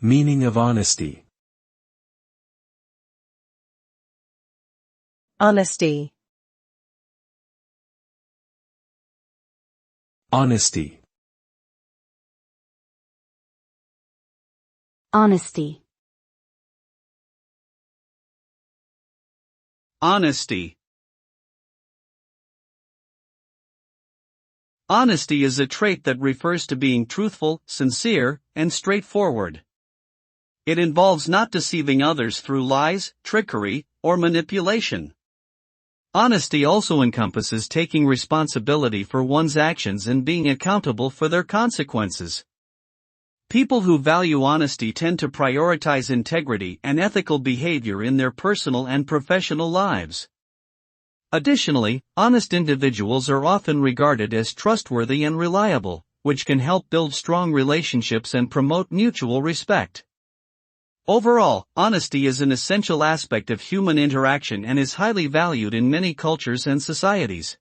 Meaning of honesty. Honesty. Honesty. Honesty. Honesty. Honesty is a trait that refers to being truthful, sincere, and straightforward. It involves not deceiving others through lies, trickery, or manipulation. Honesty also encompasses taking responsibility for one's actions and being accountable for their consequences. People who value honesty tend to prioritize integrity and ethical behavior in their personal and professional lives. Additionally, honest individuals are often regarded as trustworthy and reliable, which can help build strong relationships and promote mutual respect. Overall, honesty is an essential aspect of human interaction and is highly valued in many cultures and societies.